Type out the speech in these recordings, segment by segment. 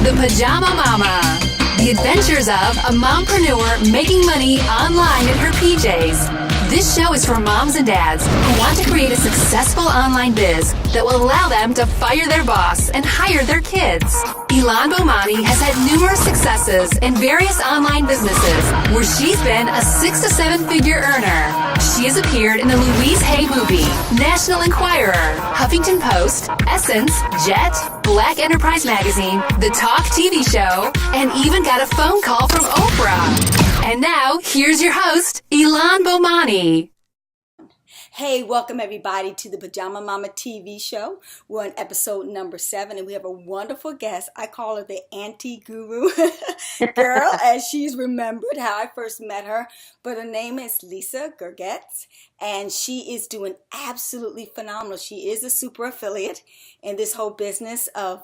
The Pajama Momma. The adventures of a mompreneur making money online in her PJs. This show is for moms and dads who want to create a successful online biz that will allow them to fire their boss and hire their kids. Ilan Bomani has had numerous successes in various online businesses where she's been a 6 to 7 figure earner. She has appeared in the Louise Hay movie, National Enquirer, Huffington Post, Essence, Jet, Black Enterprise Magazine, The Talk TV show, and even got a phone call from Oprah. And now, here's your host, Ilan Bomani. Hey, welcome everybody to the Pajama Momma TV show. We're on episode number 7, and we have a wonderful guest. I call her the anti-guru girl, as she's remembered how I first met her. But her name is Lisa Gergets, and she is doing absolutely phenomenal. She is a super affiliate in this whole business of,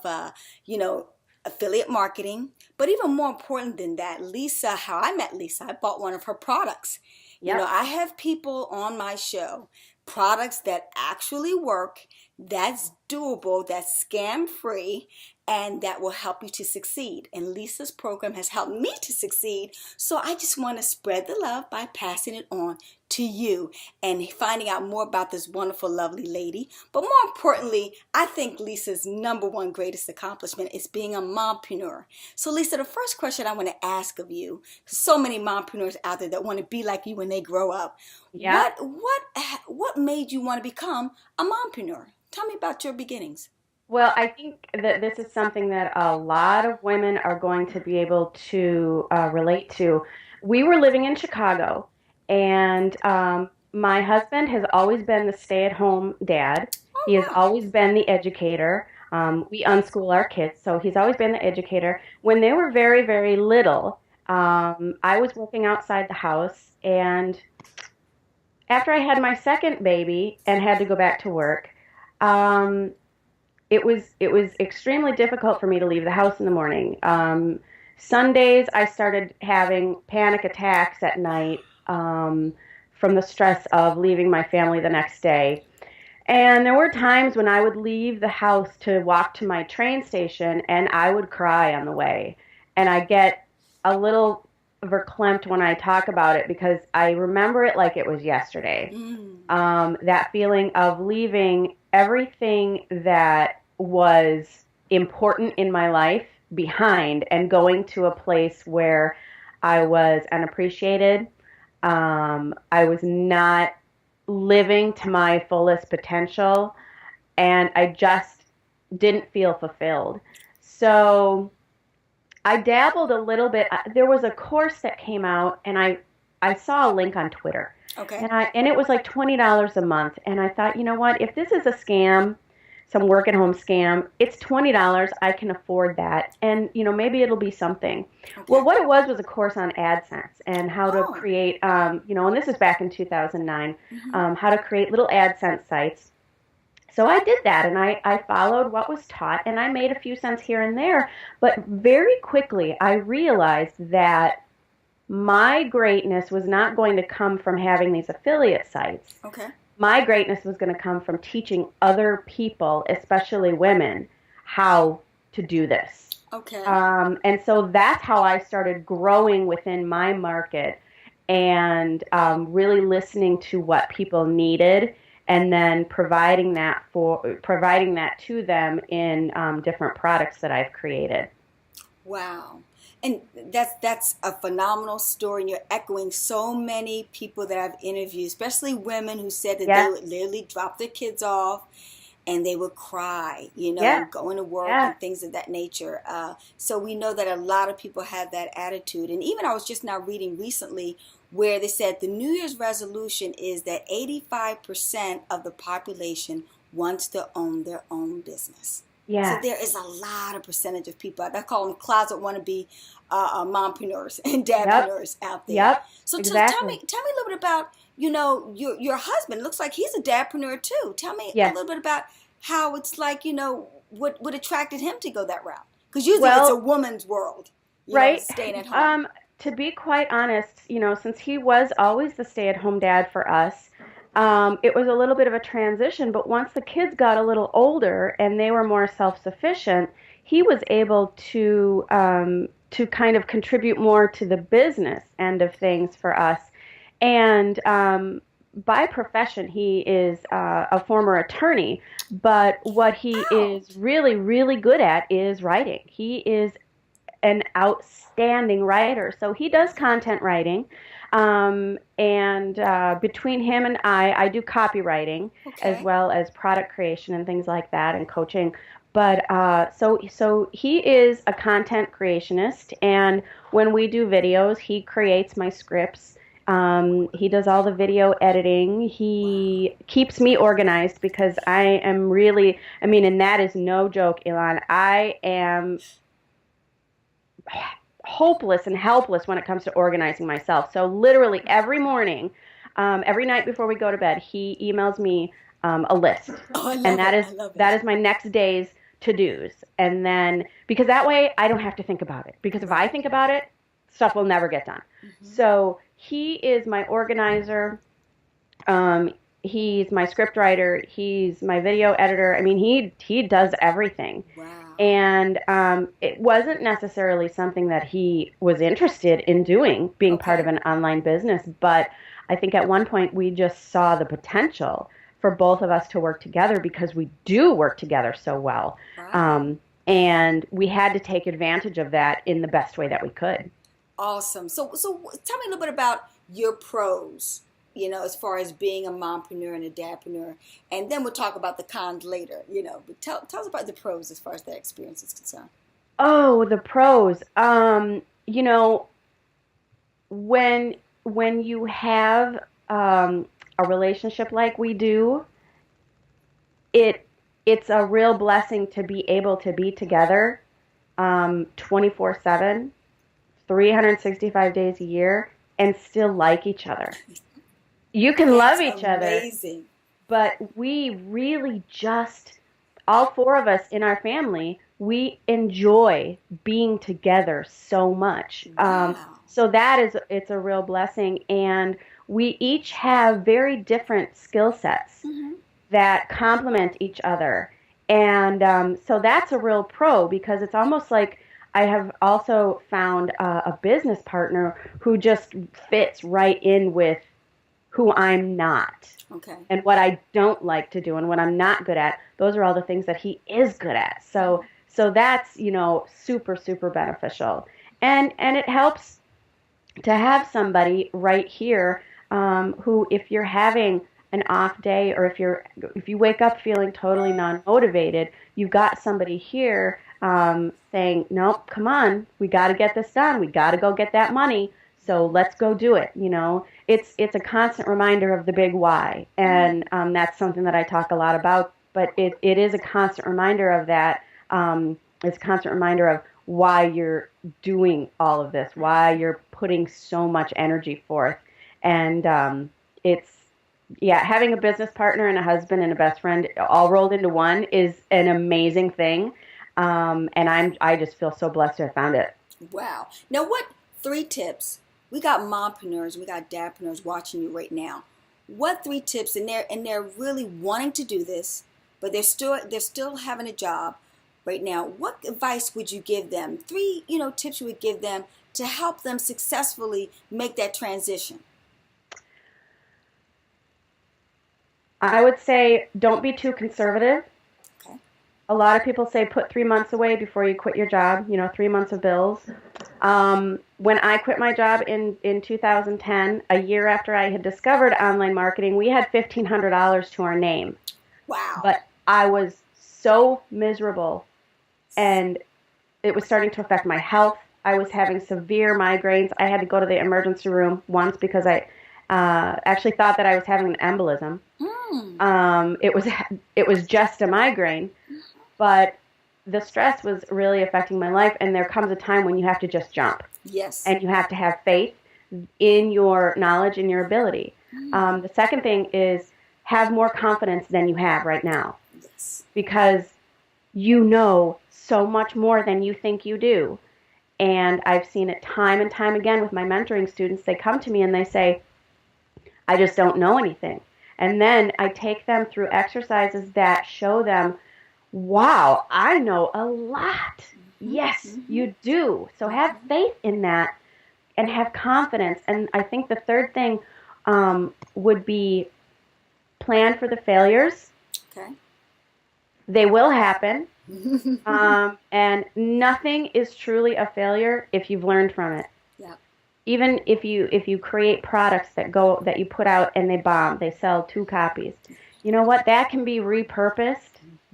affiliate marketing. But even more important than that, Lisa, how I met Lisa, I bought one of her products. Yep. You know, I have people on my show, products that actually work, that's doable, that's scam-free, and that will help you to succeed. And Lisa's program has helped me to succeed. So I just want to spread the love by passing it on to you and finding out more about this wonderful, lovely lady. But more importantly, I think Lisa's number one greatest accomplishment is being a mompreneur. So Lisa, the first question I want to ask of you, so many mompreneurs out there that want to be like you when they grow up. Yeah. What made you want to become a mompreneur? Tell me about your beginnings. Well, I think that this is something that a lot of women are going to be able to relate to. We were living in Chicago, and my husband has always been the stay-at-home dad. He has always been the educator. We unschool our kids, so he's always been the educator. When they were very, very little, I was working outside the house, and after I had my second baby and had to go back to work, it was extremely difficult for me to leave the house in the morning. Sundays, I started having panic attacks at night from the stress of leaving my family the next day. And there were times when I would leave the house to walk to my train station, and I would cry on the way. And I get a little verklempt when I talk about it because I remember it like it was yesterday. That feeling of leaving everything that was important in my life behind and going to a place where I was unappreciated. I was not living to my fullest potential, and I just didn't feel fulfilled. So I dabbled a little bit. There was a course that came out, and I saw a link on Twitter. Okay. And it was like $20 a month. And I thought, you know what? If this is a scam, some work-at-home scam, it's $20. I can afford that. And, maybe it'll be something. Okay. Well, what it was a course on AdSense and how to create, and this is back in 2009, how to create little AdSense sites. So I did that, and I followed what was taught, and I made a few cents here and there. But very quickly, I realized that my greatness was not going to come from having these affiliate sites. Okay. My greatness was going to come from teaching other people, especially women, how to do this. Okay. And so that's how I started growing within my market and really listening to what people needed and then providing that to them in different products that I've created. Wow. And that's a phenomenal story, and you're echoing so many people that I've interviewed, especially women who said that they would literally drop their kids off and they would cry, going to work and things of that nature. So we know that a lot of people have that attitude. And even I was just now reading recently where they said the New Year's resolution is that 85% of the population wants to own their own business. Yeah. So there is a lot of percentage of people, I call them closet wannabe mompreneurs and dadpreneurs out there. Yep. So exactly. Tell me a little bit about, your husband. Looks like he's a dadpreneur too. Tell me a little bit about how it's like, what attracted him to go that route. Because usually it's a woman's world, right? Staying at home. To be quite honest, since he was always the stay-at-home dad for us, it was a little bit of a transition, but once the kids got a little older and they were more self-sufficient, he was able to kind of contribute more to the business end of things for us. And by profession, he is a former attorney, but what he is really, really good at is writing. He is an outstanding writer. So he does content writing. And between him and I do copywriting as well as product creation and things like that and coaching. But so he is a content creationist, and when we do videos, he creates my scripts. He does all the video editing. He keeps me organized because I am really, I mean, and that is no joke, Elon. I am hopeless and helpless when it comes to organizing myself. So literally every morning, every night before we go to bed, he emails me a list, and that is my next day's to-dos. And then because that way I don't have to think about it. Because if I think about it, stuff will never get done. So he is my organizer. He's my script writer. He's my video editor. I mean, he does everything. Wow. And it wasn't necessarily something that he was interested in doing, being part of an online business. But I think at one point we just saw the potential for both of us to work together because we do work together so well. Wow. And we had to take advantage of that in the best way that we could. Awesome. So tell me a little bit about your pros, you know, as far as being a mompreneur and a dadpreneur. And then we'll talk about the cons later, you know. But tell us about the pros as far as that experience is concerned. Oh, the pros. You know, when you have a relationship like we do, it's a real blessing to be able to be together 24/7, 365 days a year, and still like each other. You can love each other, but we really just, all four of us in our family, we enjoy being together so much. Wow. So it's a real blessing, and we each have very different skill sets that complement each other. And so that's a real pro, because it's almost like I have also found a business partner who just fits right in with who I'm not. Okay. And what I don't like to do and what I'm not good at. Those are all the things that he is good at. So that's, you know, super, super beneficial. And it helps to have somebody right here who, if you're having an off day, or if you wake up feeling totally non-motivated, you've got somebody here saying, nope, come on, we got to get this done. We got to go get that money. So let's go do it. You know, it's a constant reminder of the big why. And that's something that I talk a lot about, but it is a constant reminder of that. It's a constant reminder of why you're doing all of this, why you're putting so much energy forth. And having a business partner and a husband and a best friend all rolled into one is an amazing thing. And I just feel so blessed to have found it. Wow. Now, what 3 tips? We got mompreneurs, we got dadpreneurs watching you right now. What 3 tips, and they're really wanting to do this, but they're still having a job right now. What advice would you give them? 3, tips you would give them to help them successfully make that transition. I would say don't be too conservative. Okay. A lot of people say put 3 months away before you quit your job, 3 months of bills. When I quit my job in 2010, a year after I had discovered online marketing, we had $1,500 to our name. Wow. But I was so miserable, and it was starting to affect my health. I was having severe migraines. I had to go to the emergency room once because I actually thought that I was having an embolism. It was just a migraine, but the stress was really affecting my life, and there comes a time when you have to just jump. Yes. And you have to have faith in your knowledge and your ability. The second thing is have more confidence than you have right now. Yes. Because you know so much more than you think you do. And I've seen it time and time again with my mentoring students. They come to me and they say, I just don't know anything. And then I take them through exercises that show them wow, I know a lot. Yes, you do. So have faith in that and have confidence. And I think the third thing would be plan for the failures. Okay. They will happen. And nothing is truly a failure if you've learned from it. Yeah. Even if you create products that you put out and they bomb, they sell 2 copies. You know what? That can be repurposed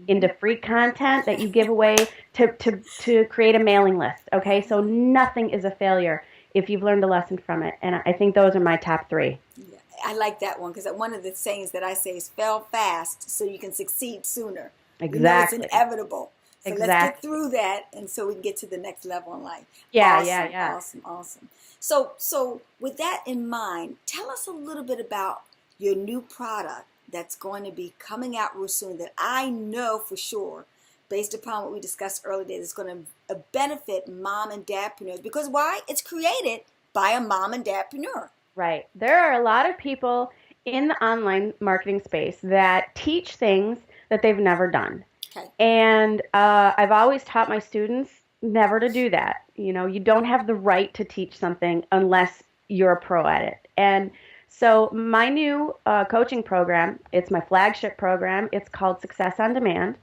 into free content that you give away to create a mailing list. Okay, so nothing is a failure if you've learned a lesson from it. And I think those are my top 3. Yeah. I like that one because one of the sayings that I say is fail fast so you can succeed sooner. Exactly. It's inevitable. So Exactly. let's get through that, and so we can get to the next level in life. Yeah, Awesome. So with that in mind, tell us a little bit about your new product that's going to be coming out real soon that I know for sure, based upon what we discussed earlier, is going to benefit mom and dadpreneurs. Because why? It's created by a mom and dadpreneur. Right. There are a lot of people in the online marketing space that teach things that they've never done. Okay. And I've always taught my students never to do that. You know, you don't have the right to teach something unless you're a pro at it. And so my new coaching program, it's my flagship program. It's called Success on Demand.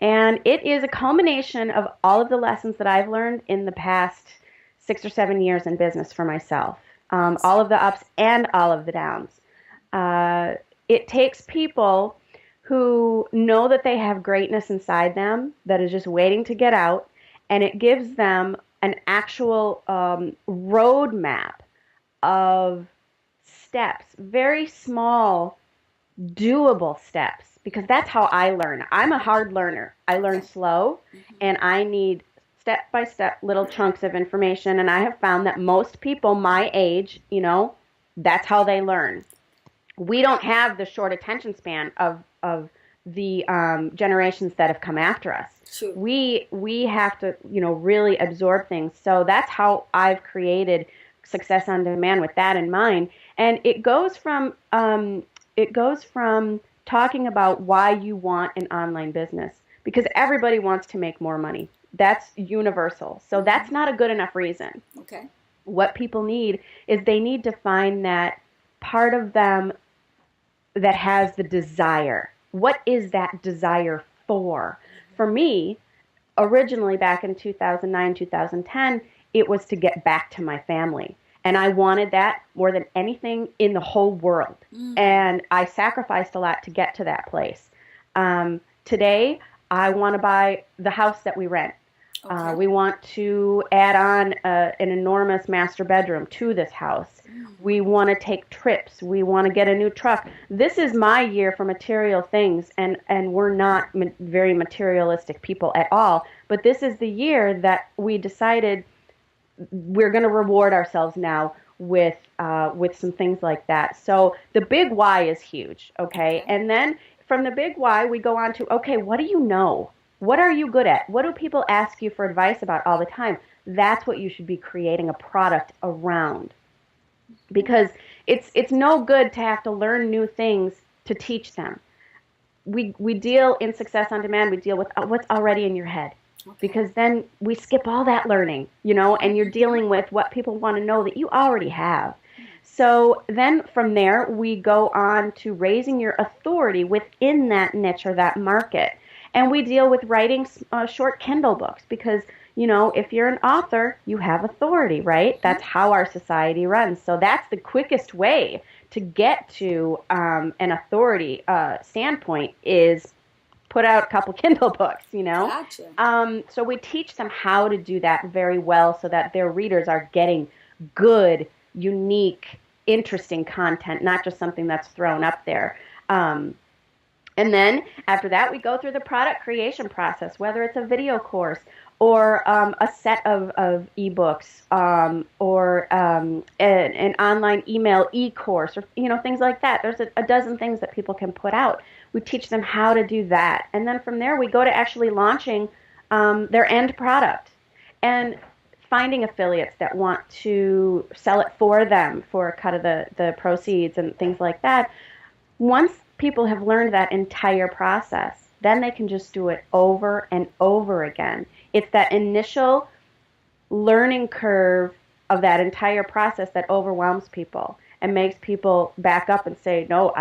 And it is a culmination of all of the lessons that I've learned in the past 6 or 7 years in business for myself. All of the ups and all of the downs. It takes people who know that they have greatness inside them that is just waiting to get out, and it gives them an actual roadmap of steps, very small, doable steps, because that's how I learn. I'm a hard learner. I learn slow, and I need step-by-step little chunks of information, and I have found that most people my age, you know, that's how they learn. We don't have the short attention span of the generations that have come after us. True. We have to, you know, really absorb things. So that's how I've created Success on Demand with that in mind. And it goes from talking about why you want an online business, because everybody wants to make more money. That's universal. So that's not a good enough reason. Okay. What people need is they need to find that part of them that has the desire. What is that desire for? For me, originally back in 2009, 2010, it was to get back to my family. And I wanted that more than anything in the whole world. And I sacrificed a lot to get to that place. Today, I want to buy the house that we rent. Okay. We want to add on an enormous master bedroom to this house. We want to take trips. We want to get a new truck. This is my year for material things, and we're not very materialistic people at all. But this is the year that we decided we're going to reward ourselves now with some things like that. So the big why is huge, okay? And then from the big why, we go on to, okay, what do you know? What are you good at? What do people ask you for advice about all the time? That's what you should be creating a product around. Because it's no good to have to learn new things to teach them. We deal in Success on Demand, we deal with what's already in your head. Because then we skip all that learning, you know, and you're dealing with what people want to know that you already have. So then from there, we go on to raising your authority within that niche or that market. And we deal with writing short Kindle books because, you know, if you're an author, you have authority, right? That's how our society runs. So that's the quickest way to get to an authority standpoint is put out a couple Kindle books, you know? Gotcha. So we teach them how to do that very well so that their readers are getting good, unique, interesting content, not just something that's thrown up there. And then after that, we go through the product creation process, whether it's a video course or a set of ebooks or an online email e-course or, you know, things like that. There's a dozen things that people can put out. We teach them how to do that. And then from there, we go to actually launching their end product and finding affiliates that want to sell it for them for a cut of the proceeds and things like that. Once people have learned that entire process, then they can just do it over and over again. It's that initial learning curve of that entire process that overwhelms people and makes people back up and say, no,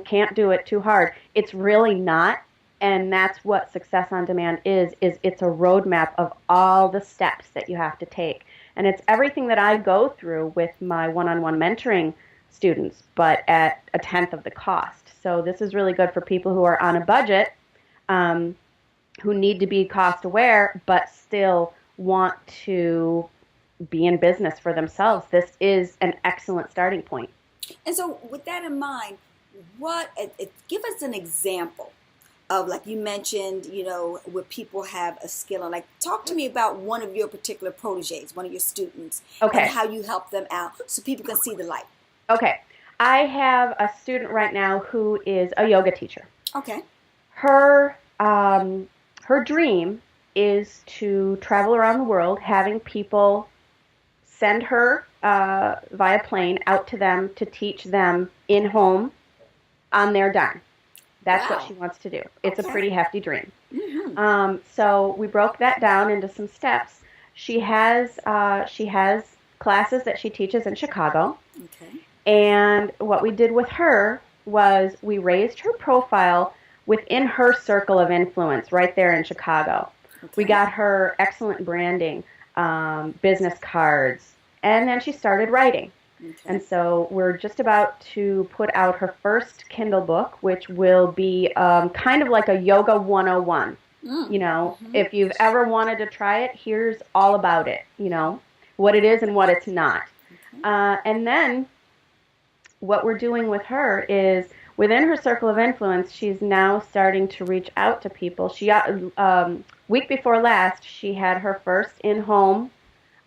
can't do it, too hard. It's really not. And that's what Success on Demand is it's a roadmap of all the steps that you have to take. And it's everything that I go through with my one-on-one mentoring students, but at a tenth of the cost. So this is really good for people who are on a budget, who need to be cost aware, but still want to be in business for themselves. This is an excellent starting point. And so with that in mind, give us an example of, like you mentioned, where people have a skill. And like, talk to me about one of your particular proteges, one of your students, okay, and how you help them out so people can see the light. Okay. I have a student right now who is a yoga teacher. Okay. Her dream is to travel around the world, having people send her via plane out to them to teach them in-home on their dime. That's what she wants to do. It's a pretty hefty dream. Mm-hmm. So we broke that down into some steps. She has classes that she teaches in Chicago. Okay. And what we did with her was we raised her profile within her circle of influence right there in Chicago. Okay. We got her excellent branding, business cards, and then she started writing. Okay. And so we're just about to put out her first Kindle book, which will be kind of like a Yoga 101. Mm-hmm. If you've ever wanted to try it, here's all about it, what it is and what it's not. Okay. And then what we're doing with her is within her circle of influence, she's now starting to reach out to people. She week before last, she had her first in-home.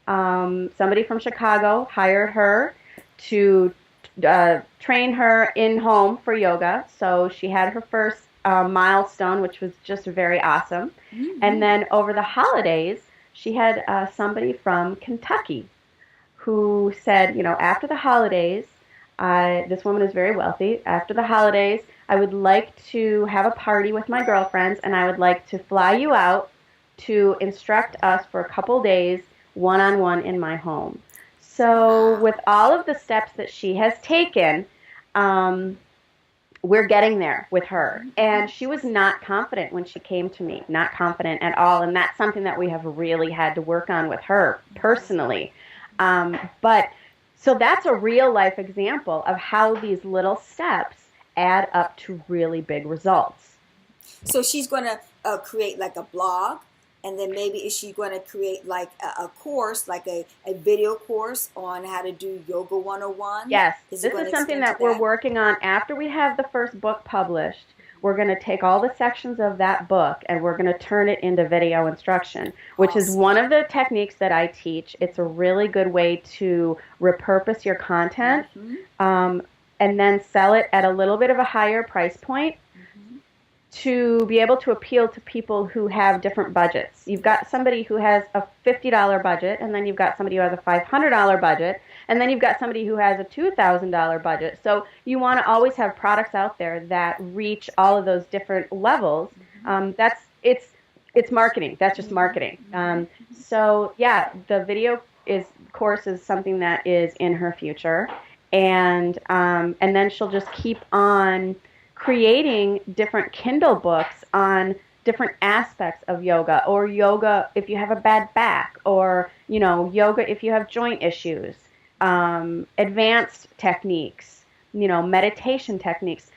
Somebody from Chicago hired her to train her in-home for yoga. So she had her first milestone, which was just very awesome. Mm-hmm. And then over the holidays, she had somebody from Kentucky who said, after the holidays, this woman is very wealthy. After the holidays, I would like to have a party with my girlfriends, and I would like to fly you out to instruct us for a couple days one-on-one in my home. So with all of the steps that she has taken, we're getting there with her. And she was not confident when she came to me, not confident at all. And that's something that we have really had to work on with her personally. So that's a real life example of how these little steps add up to really big results. So she's going to create like a blog, and then maybe is she going to create like a course, like a video course on how to do Yoga 101? Yes, this is something that we're working on. After we have the first book published, we're going to take all the sections of that book and we're going to turn it into video instruction, which is one of the techniques that I teach. It's a really good way to repurpose your content, and then sell it at a little bit of a higher price point to be able to appeal to people who have different budgets. You've got somebody who has a $50 budget, and then you've got somebody who has a $500 budget, and then you've got somebody who has a $2,000 budget. So you want to always have products out there that reach all of those different levels. It's marketing. That's just marketing. So yeah, the video course is something that is in her future, and then she'll just keep on creating different Kindle books on different aspects of yoga, or yoga if you have a bad back, or yoga if you have joint issues, advanced techniques, meditation techniques.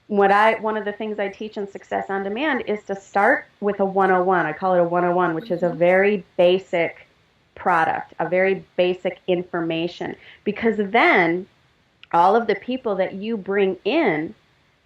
One of the things I teach in Success on Demand is to start with a 101. I call it a 101, which is a very basic product, a very basic information, because then all of the people that you bring in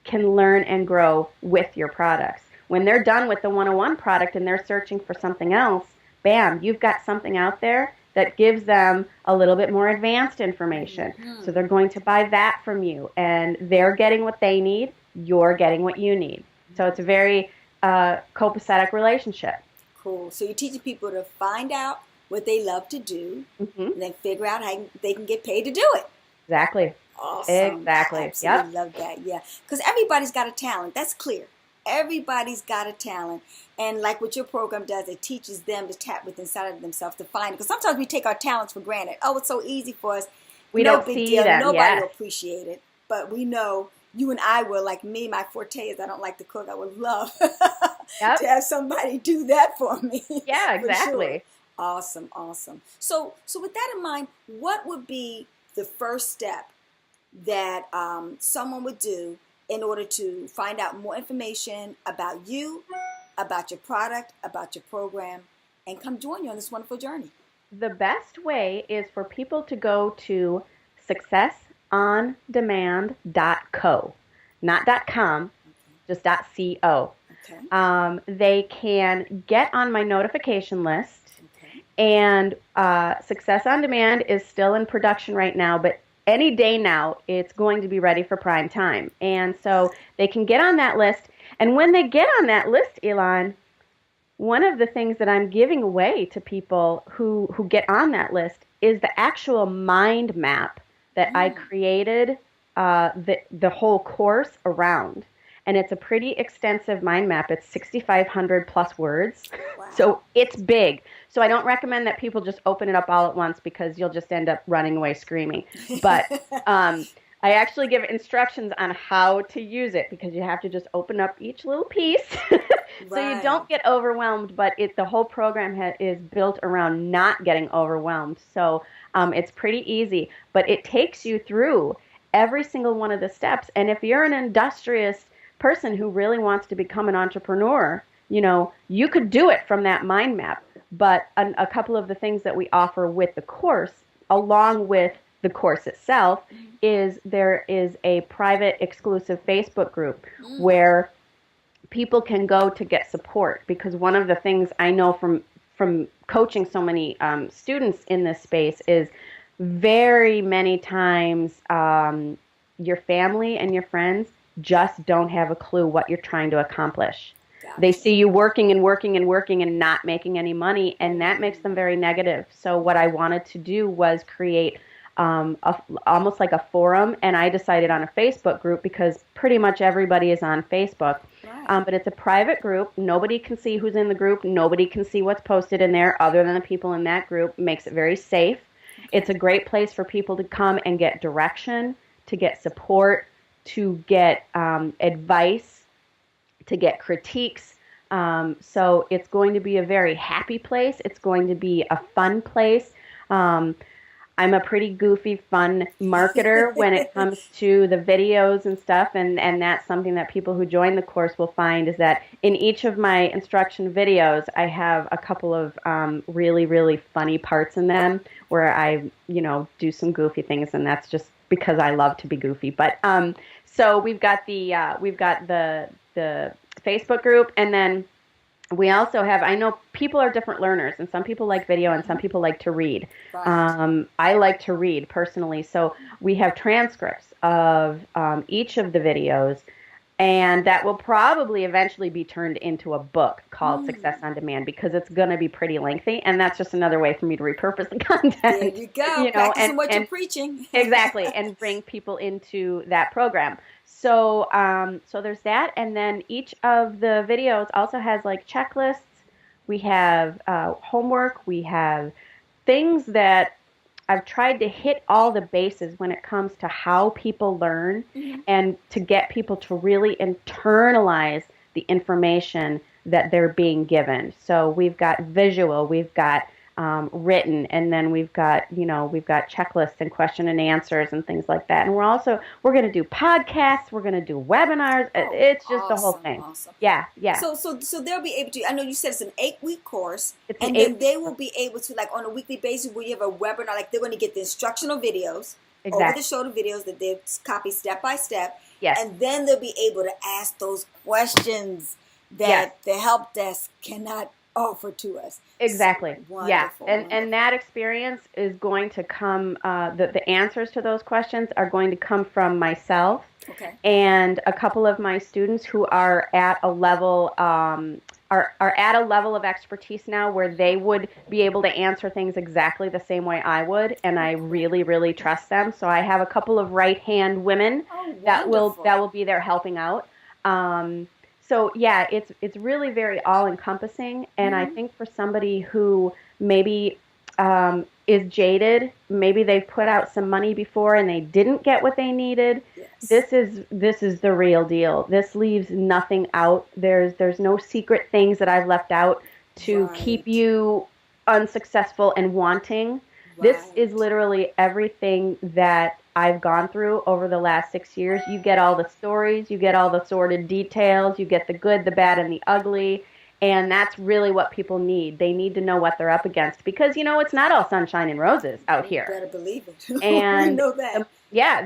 can learn and grow with your products. When they're done with the 101 product and they're searching for something else, bam, you've got something out there that gives them a little bit more advanced information. So they're going to buy that from you, and they're getting what they need, you're getting what you need. So it's a very copacetic relationship. Cool. So you're teaching people to find out what they love to do, and then figure out how they can get paid to do it. Exactly. Awesome. Exactly. I absolutely love that. Yeah. Because everybody's got a talent. That's clear. Everybody's got a talent. And like what your program does, it teaches them to tap within inside of themselves to find it. Because sometimes we take our talents for granted. Oh, it's so easy for us. We No don't big see deal. them. Nobody Yes. will appreciate it. But we know you and I will. Like me, my forte is I don't like to cook. I would love Yep. to have somebody do that for me. Yeah, For sure. exactly. Awesome. So with that in mind, what would be the first step that someone would do in order to find out more information about you, about your product, about your program, and come join you on this wonderful journey? The best way is for people to go to successondemand.co, not .com, just .co. Okay. They can get on my notification list, Okay. and Success on Demand is still in production right now, but any day now it's going to be ready for prime time. And so they can get on that list, and when they get on that list, Elon, one of the things that I'm giving away to people who get on that list is the actual mind map that I created the whole course around. And it's a pretty extensive mind map. It's 6,500 plus words. Wow. So it's big. So I don't recommend that people just open it up all at once because you'll just end up running away screaming. But I actually give instructions on how to use it because you have to just open up each little piece so you don't get overwhelmed. But the whole program is built around not getting overwhelmed. So it's pretty easy. But it takes you through every single one of the steps. And if you're an industrious person who really wants to become an entrepreneur, you could do it from that mind map. But a couple of the things that we offer with the course, along with the course itself, is there is a private exclusive Facebook group where people can go to get support. Because one of the things I know from coaching so many students in this space is very many times your family and your friends just don't have a clue what you're trying to accomplish. Gotcha. They see you working and working and working and not making any money, and that makes them very negative. So what I wanted to do was create almost like a forum, and I decided on a Facebook group because pretty much everybody is on Facebook. Right. But it's a private group. Nobody can see who's in the group. Nobody can see what's posted in there other than the people in that group. Makes it very safe. Okay. It's a great place for people to come and get direction, to get support, to get advice, to get critiques. So it's going to be a very happy place. It's going to be a fun place. I'm a pretty goofy, fun marketer when it comes to the videos and stuff, and that's something that people who join the course will find is that in each of my instruction videos, I have a couple of really, really funny parts in them where I, do some goofy things, and that's just because I love to be goofy. But so we've got the Facebook group, and then we also have, I know people are different learners, and some people like video and some people like to read. Right. I like to read personally, so we have transcripts of each of the videos, and that will probably eventually be turned into a book called Success on Demand because it's going to be pretty lengthy, and that's just another way for me to repurpose the content. There you go, practicing what you're preaching. Exactly, and bring people into that program. So so there's that, and then each of the videos also has like checklists. We have homework. We have things that I've tried to hit all the bases when it comes to how people learn and to get people to really internalize the information that they're being given. So we've got visual, we've got written, and then we've got checklists and question and answers and things like that. And we're going to do podcasts, we're going to do webinars. It's just awesome, the whole thing. Awesome. Yeah. So they'll be able to, I know you said it's an 8-week course, and then they will be able to, like on a weekly basis where you have a webinar, like they're going to get the instructional videos, over the shoulder videos that they've copied step by step. Yes. And then they'll be able to ask those questions that the help desk cannot offer to us. Exactly. Yeah. And that experience is going to come, the answers to those questions are going to come from myself and a couple of my students who are at a level are at a level of expertise now where they would be able to answer things exactly the same way I would, and I really, really trust them. So I have a couple of right-hand women that will be there helping out. So yeah, it's really very all encompassing, and I think for somebody who maybe is jaded, maybe they've put out some money before and they didn't get what they needed. Yes. This is the real deal. This leaves nothing out. There's no secret things that I've left out to keep you unsuccessful and wanting. This is literally everything that I've gone through over the last 6 years. You get all the stories, you get all the sordid details, you get the good, the bad, and the ugly. And that's really what people need. They need to know what they're up against because, it's not all sunshine and roses out here. You better believe it. And you know that.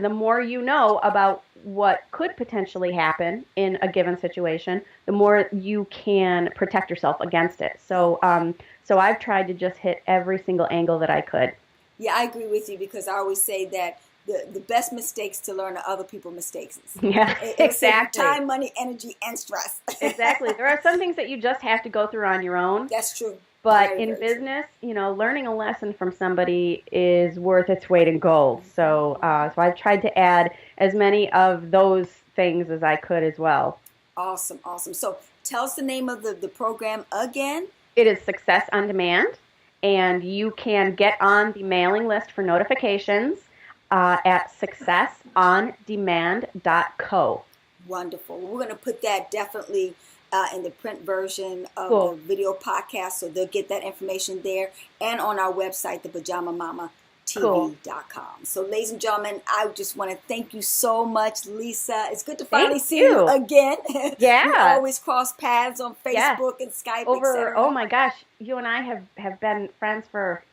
The more you know about what could potentially happen in a given situation, the more you can protect yourself against it. So I've tried to just hit every single angle that I could. Yeah, I agree with you because I always say that the best mistakes to learn are other people's mistakes. Yeah, exactly. Time, money, energy, and stress. Exactly. There are some things that you just have to go through on your own. That's true. But in business, learning a lesson from somebody is worth its weight in gold. So I've tried to add as many of those things as I could as well. Awesome. So tell us the name of the program again. It is Success on Demand, and you can get on the mailing list for notifications at successondemand.co. Wonderful. We're going to put that definitely in the print version of the video podcast, so they'll get that information there, and on our website, thepajamamamatv.com. So, ladies and gentlemen, I just want to thank you so much, Lisa. It's good to finally see you again. Yeah. We always cross paths on Facebook and Skype, etc. Oh my gosh, you and I have been friends for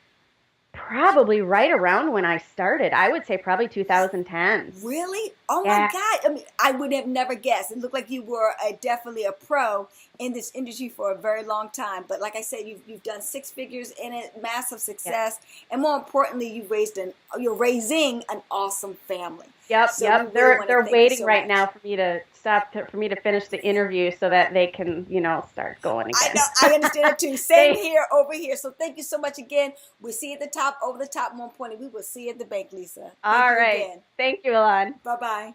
probably right around when I started. I would say probably 2010. Really? Oh my God. I mean, I would have never guessed. It looked like you were definitely a pro in this industry for a very long time. But like I said, you've done 6 figures in it, massive success. And more importantly, you're raising an awesome family. Yep. So They're waiting right now for me to finish the interview so that they can, start going again. I know. I understand it too. Same here, over here. So thank you so much again. We'll see you at the top, over the top, more importantly, we will see you at the bank, Lisa. All right. Again. Thank you, Alon. Bye-bye.